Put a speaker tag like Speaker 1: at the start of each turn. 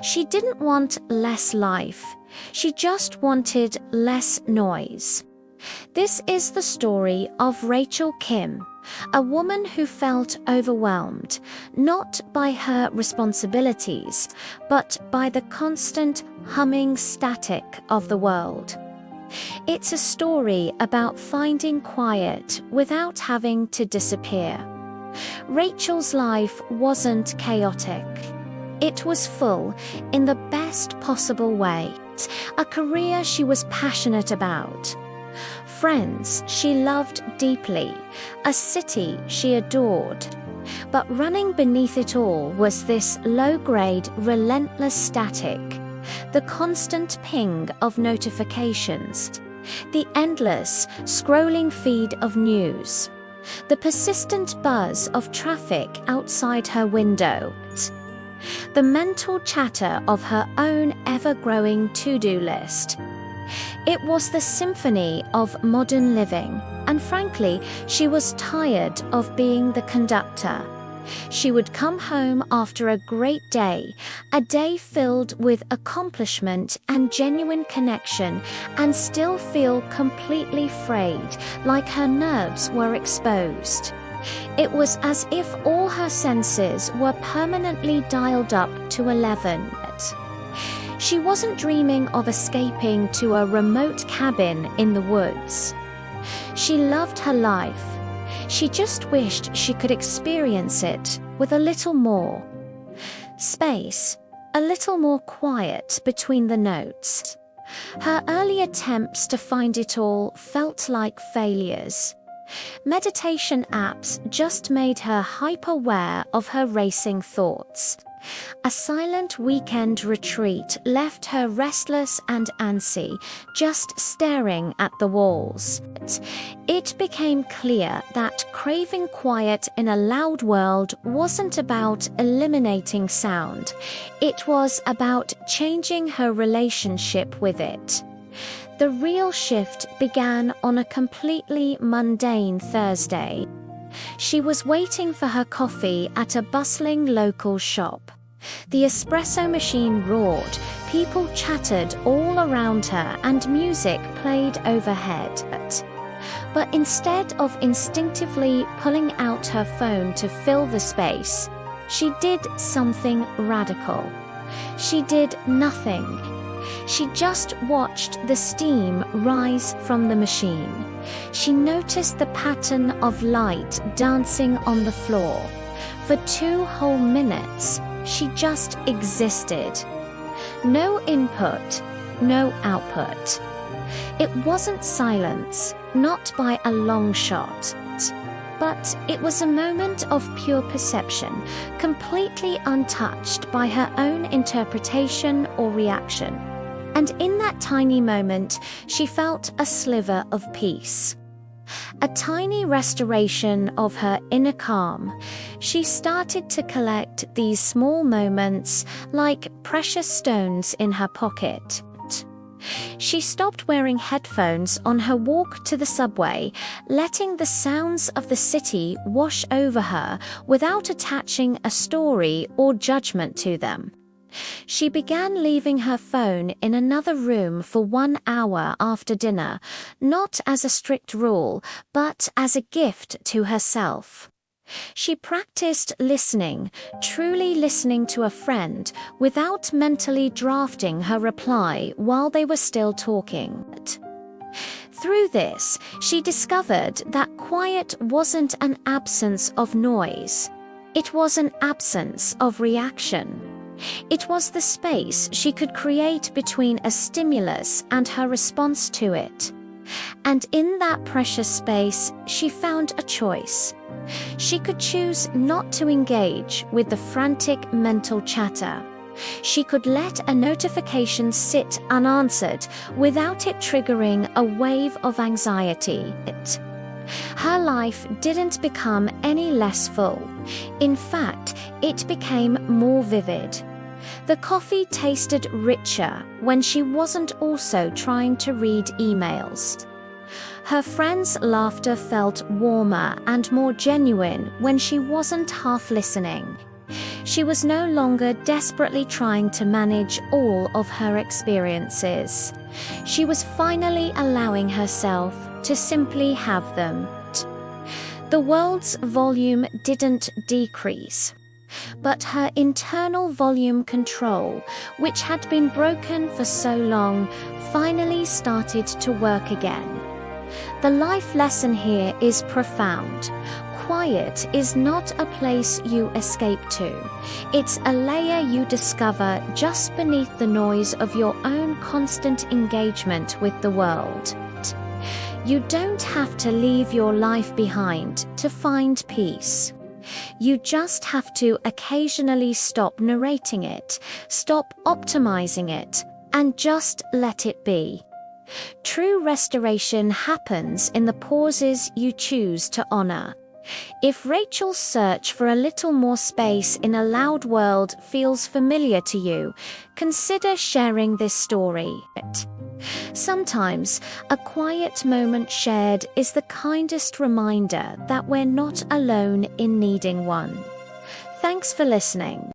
Speaker 1: She didn't want less life. She just wanted less noise. This is the story of Rachel Kim, a woman who felt overwhelmed, not by her responsibilities, but by the constant humming static of the world. It's a story about finding quiet without having to disappear. Rachel's life wasn't chaotic. It was full in the best possible way. A career she was passionate about. Friends she loved deeply. A city she adored. But running beneath it all was this low-grade, relentless static. The constant ping of notifications. The endless, scrolling feed of news. The persistent buzz of traffic outside her window. The mental chatter of her own ever-growing to-do list. It was the symphony of modern living, and frankly, she was tired of being the conductor. She would come home after a great day, a day filled with accomplishment and genuine connection, and still feel completely frayed, like her nerves were exposed. It was as if all her senses were permanently dialed up to 11. She wasn't dreaming of escaping to a remote cabin in the woods. She loved her life. She just wished she could experience it with a little more space, a little more quiet between the notes. Her early attempts to find it all felt like failures. Meditation apps just made her hyper-aware of her racing thoughts. A silent weekend retreat left her restless and antsy, just staring at the walls. It became clear that craving quiet in a loud world wasn't about eliminating sound. It was about changing her relationship with it. The real shift began on a completely mundane Thursday. She was waiting for her coffee at a bustling local shop. The espresso machine roared, people chattered all around her, and music played overhead. But instead of instinctively pulling out her phone to fill the space, she did something radical. She did nothing. She just watched the steam rise from the machine. She noticed the pattern of light dancing on the floor. For 2 whole minutes, she just existed. No input, no output. It wasn't silence, not by a long shot. But it was a moment of pure perception, completely untouched by her own interpretation or reaction. And in that tiny moment, she felt a sliver of peace. A tiny restoration of her inner calm. She started to collect these small moments like precious stones in her pocket. She stopped wearing headphones on her walk to the subway, letting the sounds of the city wash over her without attaching a story or judgment to them. She began leaving her phone in another room for 1 hour after dinner, not as a strict rule, but as a gift to herself. She practiced listening, truly listening to a friend, without mentally drafting her reply while they were still talking. Through this, she discovered that quiet wasn't an absence of noise. It was an absence of reaction. It was the space she could create between a stimulus and her response to it. And in that precious space, she found a choice. She could choose not to engage with the frantic mental chatter. She could let a notification sit unanswered without it triggering a wave of anxiety. Her life didn't become any less full. In fact, it became more vivid. The coffee tasted richer when she wasn't also trying to read emails. Her friends' laughter felt warmer and more genuine when she wasn't half listening. She was no longer desperately trying to manage all of her experiences. She was finally allowing herself to simply have them. The world's volume didn't decrease, but her internal volume control, which had been broken for so long, finally started to work again. The life lesson here is profound. Quiet is not a place you escape to. It's a layer you discover just beneath the noise of your own constant engagement with the world. You don't have to leave your life behind to find peace. You just have to occasionally stop narrating it, stop optimizing it, and just let it be. True restoration happens in the pauses you choose to honor. If Rachel's search for a little more space in a loud world feels familiar to you, consider sharing this story. Sometimes, a quiet moment shared is the kindest reminder that we're not alone in needing one. Thanks for listening.